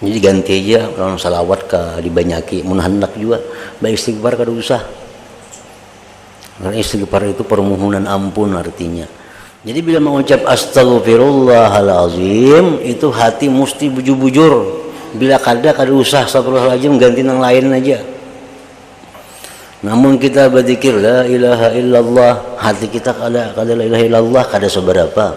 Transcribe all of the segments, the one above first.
Jadi ganti aja kalau salawat ka dibanyaki mun hendak juga baik istighfar kada usah. Karena istighfar itu permohonan ampun artinya. Jadi bila mengucap astaghfirullahalazim itu hati mesti bujur-bujur. Bila kada usah astagfirullahalazim ganti yang lain aja. Namun kita berzikir la ilaha illallah, hati kita kada la ilaha illallah kada seberapa.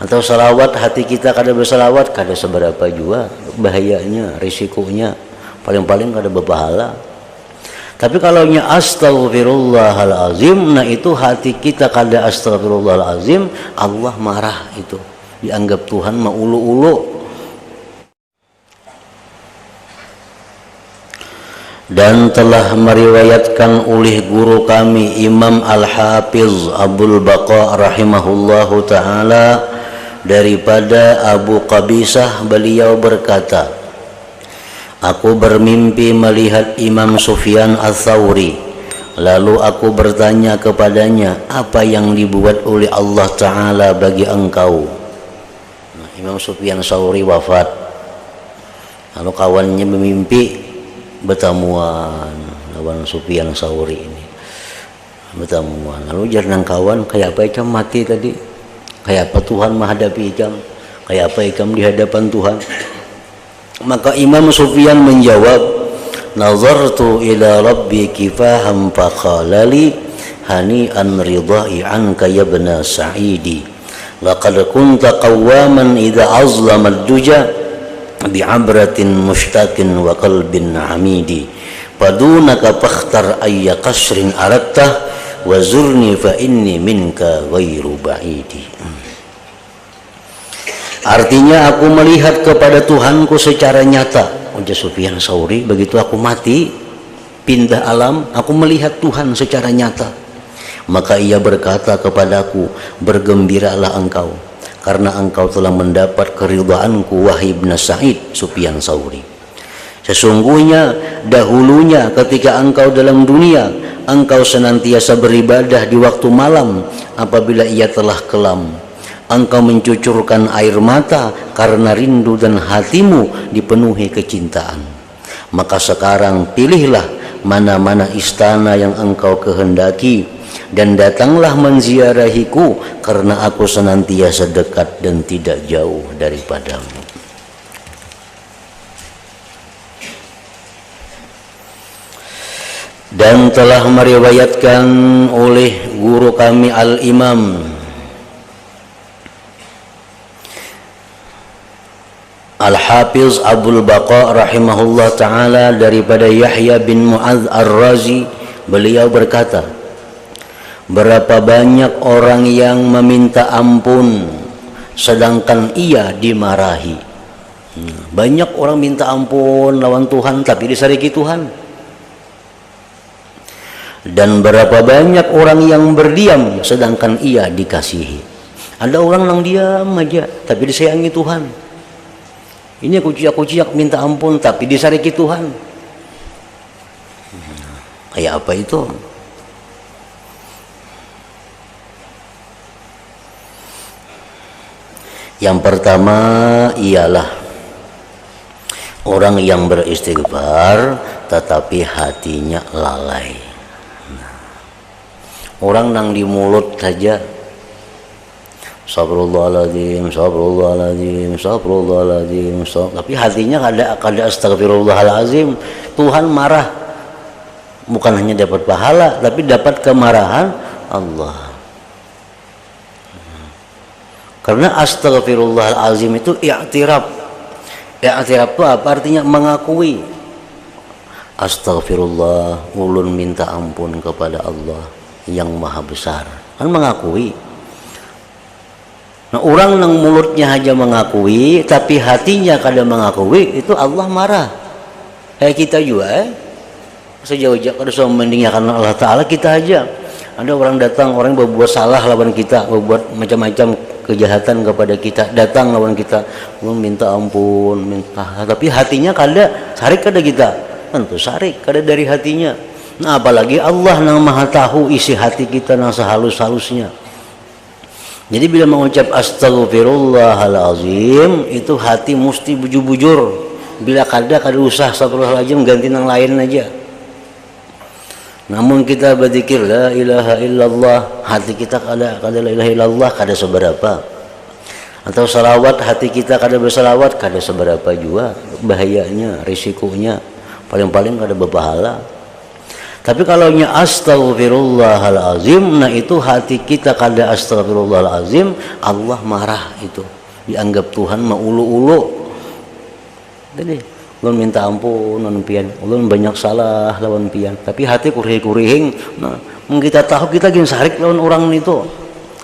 Atau salawat hati kita kada bersalawat kada seberapa juga, bahayanya, risikonya paling-paling kada berpahala. Tapi kalau nya astaghfirullahalazim, nah itu hati kita kada astaghfirullahalazim, Allah marah itu. Dianggap Tuhan mah ulu-ulu. Dan telah meriwayatkan oleh guru kami Imam Al-Hafiz Abdul Baqa rahimahullahu taala daripada Abu Qabisah, beliau berkata, aku bermimpi melihat Imam Sufyan Ats-Tsauri, lalu aku bertanya kepadanya, apa yang dibuat oleh Allah Ta'ala bagi engkau? Nah, Imam Sufyan Ats-Tsauri wafat, lalu kawannya bermimpi bertemuan lawan Sufyan Ats-Tsauri ini, bertemuan, lalu jarang kawan kayak apa ikam mati tadi, kayak apa Tuhan menghadapi ikam, kayak apa ikam di hadapan Tuhan. Maka Imam Sufyan menjawab, nazartu ila rabbi kifaham faqala li hani'an ridai anka ya ibna sa'idi laqad kunta qawwaman idza azlama ad-duja bi'abratin mushtaqin wa qalbin hamidi padunaka fakhtar ayya qasrin arattah wa zurni fa inni minka ghairu ba'idi. Artinya aku melihat kepada Tuhanku secara nyata. Ujar Sufyan Ats-Tsauri, begitu aku mati pindah alam, aku melihat Tuhan secara nyata. Maka ia berkata kepadaku, bergembiralah engkau karena engkau telah mendapat keridhaanku wahai ibn Sa'id. Sufyan Ats-Tsauri, sesungguhnya dahulunya ketika engkau dalam dunia, engkau senantiasa beribadah di waktu malam apabila ia telah kelam. Engkau mencucurkan air mata karena rindu dan hatimu dipenuhi kecintaan. Maka sekarang pilihlah mana-mana istana yang engkau kehendaki dan datanglah menziarahiku karena aku senantiasa dekat dan tidak jauh daripadamu. Dan telah meriwayatkan oleh guru kami Al-Imam Al-Hafiz Abdul Baqa rahimahullah ta'ala daripada Yahya bin Mu'adz Ar-Razi, beliau berkata, berapa banyak orang yang meminta ampun sedangkan ia dimarahi. Banyak orang minta ampun lawan Tuhan tapi disariki Tuhan. Dan berapa banyak orang yang berdiam sedangkan ia dikasihi. Ada orang yang diam aja tapi disayangi Tuhan. Ini aku ciak minta ampun tapi disariki Tuhan. Kayak apa itu? Yang pertama ialah orang yang beristighfar tetapi hatinya lalai. Orang yang di mulut saja Astagfirullahaladzim, astagfirullahaladzim, astagfirullahaladzim, tapi hatinya kada astagfirullahaladzim. Tuhan marah. Bukan hanya dapat pahala, tapi dapat kemarahan Allah. Karena astagfirullahaladzim itu i'tiraf. I'tiraf itu apa? Artinya mengakui. Astagfirullah, ulun minta ampun kepada Allah yang maha besar. Kan mengakui. Nah, orang yang mulutnya hanya mengakui tapi hatinya kada mengakui, itu Allah marah. Kayak kita juga sejauh-jauh kada usah mendingkan Allah Ta'ala, kita aja. Ada orang datang, orang berbuat salah lawan kita, berbuat macam-macam kejahatan kepada kita, datang lawan kita, minta ampun, minta, tapi hatinya kada sarik kada kita. Tentu sarik kada dari hatinya. Nah, apalagi Allah yang maha tahu isi hati kita yang sehalus-halusnya. Jadi bila mengucap astaghfirullahalazim itu hati mesti bujur-bujur. bila kada usah astagfirullahaladzim, ganti yang lain aja. Namun kita berzikir la ilaha illallah, hati kita kada la ilaha illallah kada seberapa. Atau salawat, hati kita kada bersalawat kada seberapa juga, bahayanya, risikonya paling-paling kada berpahala. Tapi kalau nya astagfirullahalazim, nah itu hati kita kada astagfirullahalazim, Allah marah, itu dianggap Tuhan maulu-ulu. Jadi ulun minta ampun lawan pian, ulun banyak salah lawan pian, tapi hati kurih-kurihing. Nah, kita tahu kita gin sarik lawan orang itu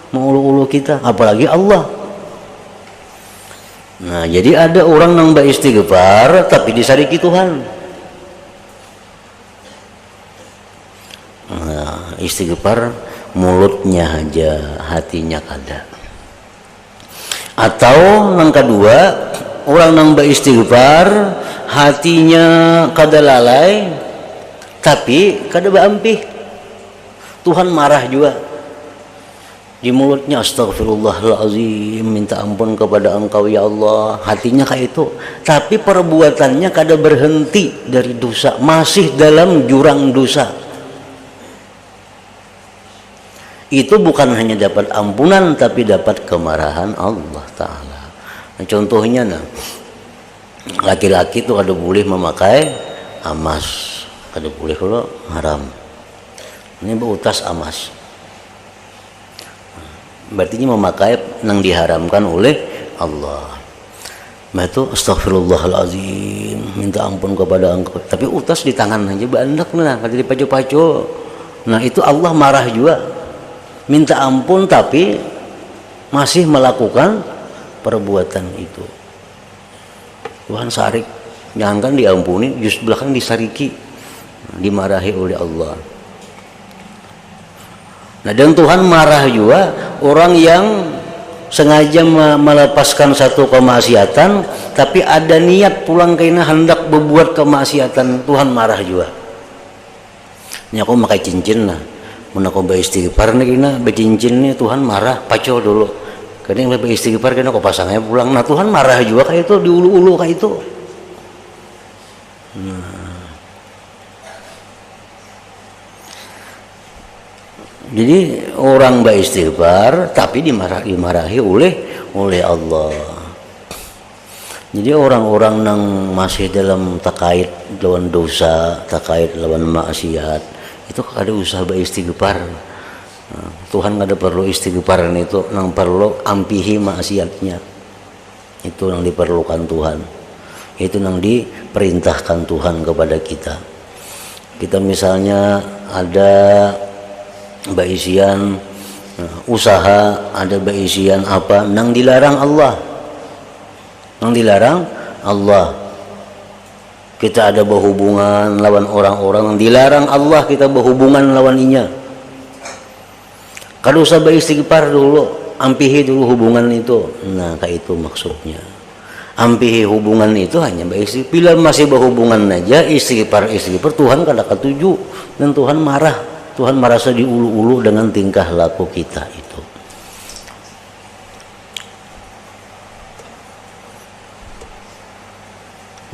maulu-ulu kita, apalagi Allah. Nah, jadi ada orang nang beristighfar tapi disariki Tuhan. Nah, istighfar mulutnya aja, hatinya kada. Atau yang kedua, orang nang beristighfar hatinya kada lalai tapi kada baampih, Tuhan marah juga. Di mulutnya astagfirullahalazim, minta ampun kepada Engkau ya Allah, hatinya kayak itu, tapi perbuatannya kada berhenti dari dosa, masih dalam jurang dosa. Itu bukan hanya dapat ampunan tapi dapat kemarahan Allah Ta'ala. Nah, contohnya laki-laki itu kada boleh memakai emas, kada boleh kalau haram. Ini berutas emas, berarti memakai yang diharamkan oleh Allah. Nah itu astagfirullahalazim, minta ampun kepada Engkau, tapi utas di tangan aja bandak nah, kada dipacu-pacu. Nah itu Allah marah juga. Minta ampun tapi masih melakukan perbuatan itu, Tuhan sarik. Jangankan diampuni, justru belakang disariki, dimarahi oleh Allah. Nah, dan Tuhan marah juga orang yang sengaja melepaskan satu kemaksiatan tapi ada niat pulang kena hendak berbuat kemaksiatan, Tuhan marah juga. Ini aku pakai cincin lah, mun aku beristighfar nih kena bercincin nih, Tuhan marah, paco dulu. Karena yang beristighfar kena aku pasangnya pulang. Nah, Tuhan marah juga kayak itu, diulu-ulu kayak itu. Nah, jadi orang beristighfar tapi dimarahi oleh Allah. Jadi orang-orang yang masih dalam terkait lawan dosa, terkait lawan maksiat, itu kada usah beristighfar. Nah, Tuhan kada perlu istighfar itu, yang perlu ampihi maksiatnya. Itu yang diperlukan Tuhan. Itu yang diperintahkan Tuhan kepada kita. Kita misalnya ada baisian usaha, ada baisian apa nang dilarang Allah, kita ada berhubungan lawan orang-orang dilarang Allah, kita berhubungan lawan inya, kada usah beristighfar dulu, ampihi dulu hubungan itu. Nah kayak itu maksudnya, ampihi hubungan itu hanya beristighfar. Bila masih berhubungan aja istighfar Tuhan kada ketuju dan Tuhan marah. Tuhan merasa diulu-ulu dengan tingkah laku kita itu.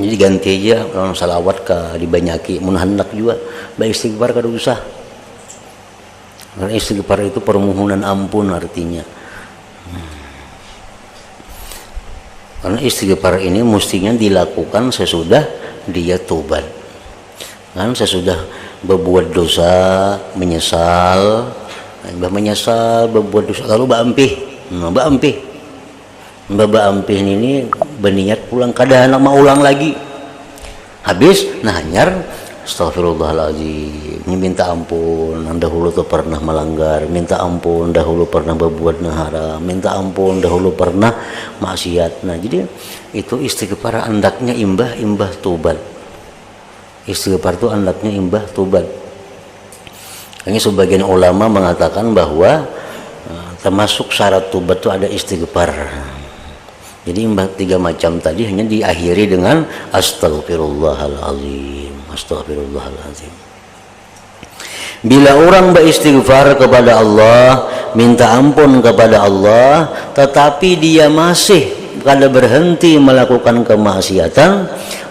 Jadi ganti aja orang salawat ke dibanyaki, mun hendak juga baik istighfar kada usah. Karena istighfar itu permohonan ampun artinya. Karena istighfar ini mestinya dilakukan sesudah dia tobat. Kan sesudah berbuat dosa, menyesal berbuat dosa lalu baampih ini berniat pulang kada nak mau ulang lagi, habis nah nyar astagfirullahaladzim, minta ampun dahulu tuh pernah melanggar, minta ampun dahulu pernah berbuat haram, minta ampun dahulu pernah maksiat. Nah jadi itu istighfar andaknya imbah tobat. Istighfar itu andaknya imbah tobat. Ini sebagian ulama mengatakan bahwa termasuk syarat tobat itu ada istighfar. Jadi imbah 3 macam tadi hanya diakhiri dengan astagfirullahalazim, astagfirullahalazim. Bila orang beristighfar kepada Allah, minta ampun kepada Allah, tetapi dia masih kada berhenti melakukan kemaksiatan,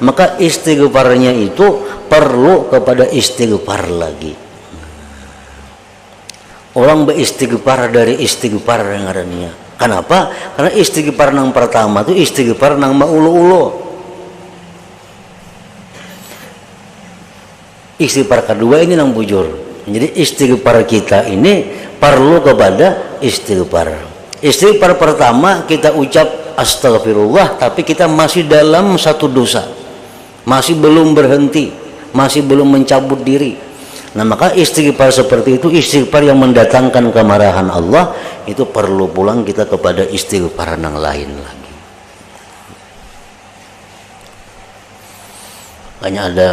maka istighfarnya itu perlu kepada istighfar lagi. Orang beristighfar dari istighfar yang ngarannya. Kenapa? Karena istighfar yang pertama itu istighfar yang maulu-ulu. Istighfar kedua ini yang bujur. Jadi istighfar kita ini perlu kepada istighfar. Istighfar pertama kita ucap astagfirullah, tapi kita masih dalam satu dosa, masih belum berhenti, masih belum mencabut diri. Nah, maka istighfar seperti itu, istighfar yang mendatangkan kemarahan Allah, itu perlu pulang kita kepada istighfar yang lain lagi. Makanya ada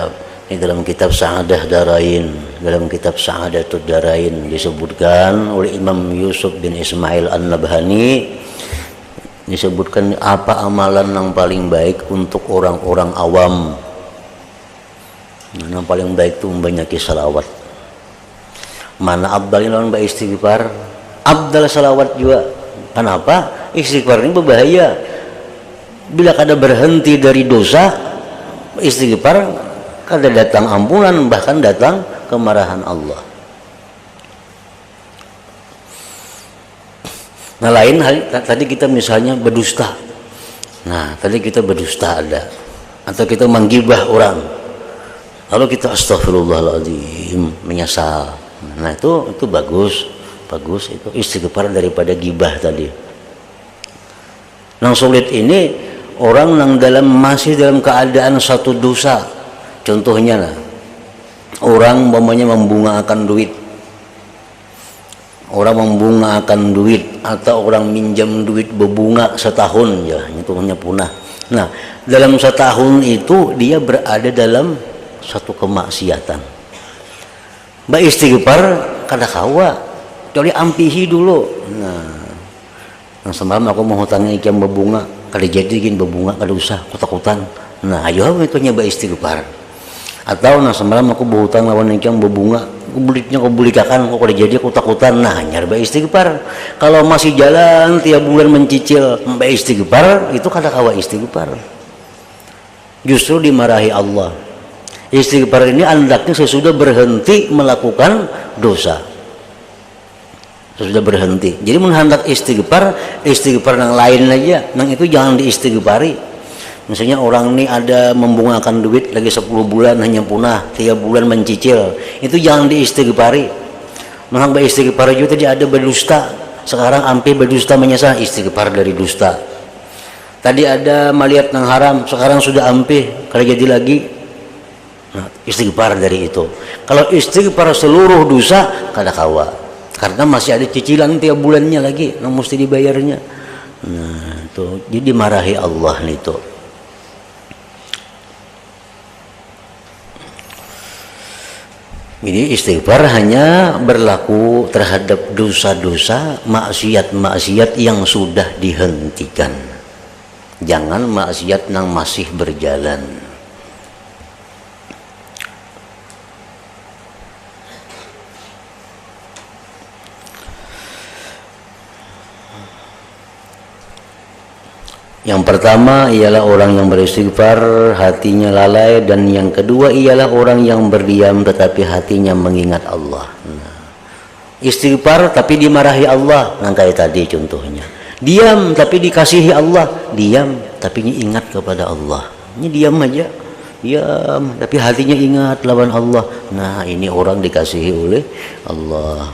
di dalam kitab Sa'adah Darain, dalam kitab Sa'adatud Darain disebutkan oleh Imam Yusuf bin Ismail An-Nabhani, disebutkan apa amalan yang paling baik untuk orang-orang awam. Yang paling baik itu membanyaki salawat. Mana abdalnya lawan baik istighfar? Abdal salawat juga. Kenapa? Istighfar ini berbahaya. Bila kada berhenti dari dosa, istighfar kada datang ampunan, bahkan datang kemarahan Allah. Nah, lain hal tadi kita misalnya berdusta. Nah, tadi kita berdusta ada, atau kita menggibah orang, lalu kita astagfirullahaladzim, menyesal. Nah, itu bagus itu istighfar daripada gibah tadi. Yang sulit ini orang yang masih dalam keadaan satu dosa. Contohnya lah, orang membungakan duit, atau orang minjam duit berbunga setahun ya, itu hanya punah. Nah, dalam setahun itu dia berada dalam satu kemaksiatan. Mbak istighfar kada kawa, kecuali ampihi dulu. Nah, semalam aku mau hutangnya ikan berbunga, kada jadi gini berbunga, kada usah kutakutan. Nah, ayo itu nyoba istighfar. Atau nah semalam aku berhutang lawan yang berbunga, aku bulikakan, kok kada jadi aku takutan. Nah, nyarba istighfar. Kalau masih jalan tiap bulan mencicil mbak istighfar, itu kada kawa istighfar, justru dimarahi Allah. Istighfar ini andaknya sesudah berhenti melakukan dosa, sesudah berhenti. Jadi menghendak istighfar yang lain aja, yang itu jangan diistighfari. Misalnya orang ini ada membungakan duit lagi 10 bulan hanya punah, 3 bulan mencicil, itu jangan diistighfari. Menghang beristighfar juga tadi ada berdusta, sekarang hampir berdusta menyesal, istighfar dari dusta. Tadi ada melihat yang haram, sekarang sudah hampir kalau jadi lagi. Nah, istighfar dari itu. Kalau istighfar seluruh dosa kada kawa, karena masih ada cicilan tiap bulannya lagi yang mesti dibayarnya. Nah, itu jadi marahi Allah itu. Ini istighfar hanya berlaku terhadap dosa-dosa, maksiat-maksiat yang sudah dihentikan. Jangan maksiat yang masih berjalan. Yang pertama ialah orang yang beristighfar hatinya lalai, dan yang kedua ialah orang yang berdiam tetapi hatinya mengingat Allah. Nah, istighfar tapi dimarahi Allah, nah kayak tadi contohnya. Diam tapi dikasihi Allah, diam tapi ingat kepada Allah. Ini diam aja, diam tapi hatinya ingat lawan Allah. Nah, ini orang dikasihi oleh Allah.